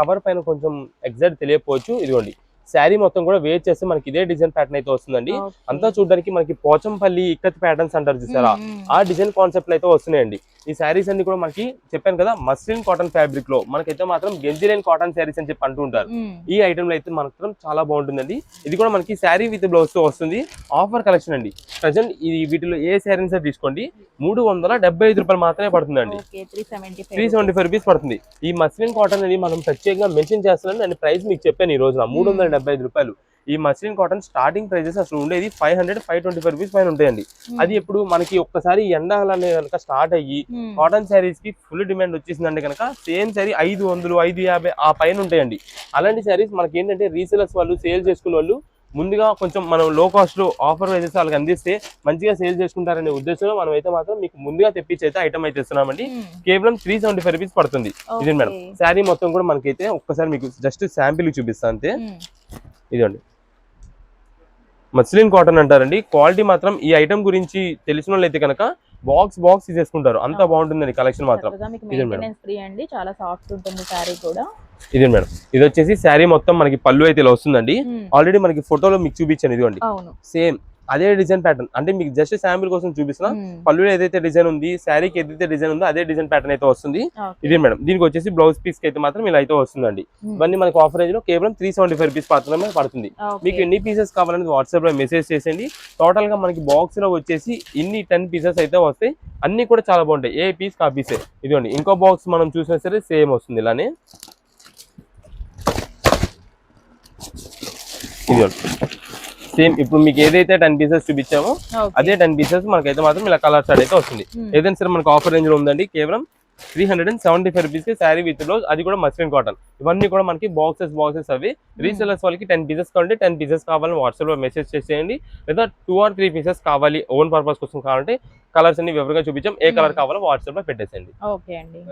కవర్ పైన కొంచెం ఎగ్జాక్ట్ తెలియకపోవచ్చు. ఇదిగోండి శారీ మొత్తం కూడా వేర్ చేస్తే మనకి ఇదే డిజైన్ ప్యాటర్న్ అయితే వస్తుందండి. అంతా చూడడానికి మనకి పోచంపల్లి ఇక్కత్ ప్యాటర్న్స్ అంటారు చూసారా, ఆ డిజైన్ కాన్సెప్ట్ అయితే వస్తున్నాయండి. ఈ శారీస్ అన్ని కూడా మనకి చెప్పాను కదా మస్లిన్ కాటన్ ఫ్యాబ్రిక్ లో మనకైతే మాత్రం గెంజిలైన్ కాటన్ శారీస్ అని చెప్పి అంటూ ఉంటారు. ఈ ఐటమ్ లో అయితే మాత్రం చాలా బాగుంటుందండి. ఇది కూడా మనకి శారీ విత్ బ్లౌజ్ తో వస్తుంది. ఆఫర్ కలెక్షన్ అండి. ప్రజెంట్ ఈ వీటిలో ఏ శారీ సార్ తీసుకోండి 375 రూపాయలు మాత్రమే పడుతుందండి. 375 రూపీస్ పడుతుంది. ఈ మస్లిన్ కాటన్ అనేది మనం ప్రత్యేకంగా మెన్షన్ చేస్తున్నాం అండ్ ప్రైస్ మీకు చెప్పాను ఈ రోజున 375 రూపాయలు. ఈ మస్లిన్ కాటన్ స్టార్టింగ్ ప్రైజెస్ అసలు ఉండేది 525 రూపీస్ పైన ఉంటాయండి. అది ఇప్పుడు మనకి ఒక్కసారి ఎండాలనే కనుక స్టార్ట్ అయ్యి కాటన్ శారీస్ కి ఫుల్ డిమాండ్ వచ్చేసిందంటే కనుక సేమ్ శారీ 500, 550 ఆ పైన ఉంటాయండి. అలాంటి శారీస్ మనకి ఏంటంటే రీసేలర్స్ వాళ్ళు సేల్ చేసుకునే వాళ్ళు ముందుగా కొంచెం మనం లో కాస్ట్ లో ఆఫర్ ప్రైజెస్ వాళ్ళకి అందిస్తే మంచిగా సేల్ చేసుకుంటారనే ఉద్దేశంలో మనం అయితే మాత్రం మీకు ముందుగా తెప్పించి అయితే ఐటమ్ అయితే ఇస్తున్నామండి. కేవలం 375 రూపీస్ పడుతుంది. ఇది మేడం శారీ మొత్తం కూడా మనకైతే ఒక్కసారి మీకు జస్ట్ శాంపిల్ చూపిస్తాను అంతే. ఇదండి మస్లిన్ కాటన్ అంటారండి. క్వాలిటీ మాత్రం ఈ ఐటమ్ గురించి తెలిసిన వాళ్ళు అయితే కనుక బాక్స్ తీసేసుకుంటారు. అంత బాగుంటుందండి కలెక్షన్ మాత్రం. ఇదే మేడం చాలా సాఫ్ట్ ఉంటుంది శారీ కూడా. ఇదే మేడం ఇది వచ్చేసి శారీ మొత్తం మనకి పళ్ళు అయితే ఇలా వస్తుందండి. ఆల్రెడీ మనకి ఫోటోలో మీకు చూపించాను. ఇదిగోండి సేమ్ అదే డిజైన్ ప్యాటర్న్. అంటే మీకు జస్ట్ శాంపిల్ కోసం చూపిస్తున్నా. పళ్ళు ఏదైతే డిజైన్ ఉంది, శారీకి ఏదైతే డిజైన్ ఉందో అదే డిజైన్ ప్యాటర్న్ అయితే వస్తుంది. ఇదే మేడం దీనికి వచ్చేసి బ్లౌజ్ పీస్ కి అయితే మాత్రం ఇలా అయితే వస్తుందండి. ఇవన్నీ మనకి ఆఫర్ రేంజ్ లో కేవలం 375 రూపీస్ మాత్రమే పడుతుంది. మీకు ఎన్ని పీసెస్ కావాలనేది వాట్సాప్ లో మెసేజ్ చేసేయండి. టోటల్ గా మనకి బాక్స్ లో వచ్చేసి ఇన్ని 10 పీసెస్ అయితే వస్తాయి. అన్ని కూడా చాలా బాగుంటాయి. ఏ పీస్ కా పీసే. ఇదిగోండి ఇంకో బాక్స్ మనం చూసినా సరే సేమ్ వస్తుంది ఇలానే. ఇదిగోండి సేమ్ ఇప్పుడు మీకు ఏదైతే 10 పీసెస్ చూపించామో అదే 10 పీసెస్ మనకైతే మాత్రం ఇలా కలర్ షార్ట్ అయితే వస్తుంది. ఏదైనా సరే మనకు ఆఫర్ రేంజ్ లో ఉందండి. కేవలం 375 రూపీస్ కి శారీ విత్ బ్లౌజ్, అది కూడా మస్లిన్ కాటన్. ఇవన్నీ కూడా మనకి బాక్సెస్ అవి. రీసెలర్స్ వాళ్ళకి 10 పీసెస్ కావాలంటే 10 పీసెస్ కావాలని వాట్సాప్ లో మెసేజ్ చేసేయండి. లేదా 2 or 3 పీసెస్ కావాలి ఓన్ పర్పస్ కోసం కావాలంటే కలర్స్ అన్ని వివరంగా చూపించాం. ఏ కలర్ కావాలో వాట్సాప్ లో పెట్టేసేయండి. ఓకే అండి.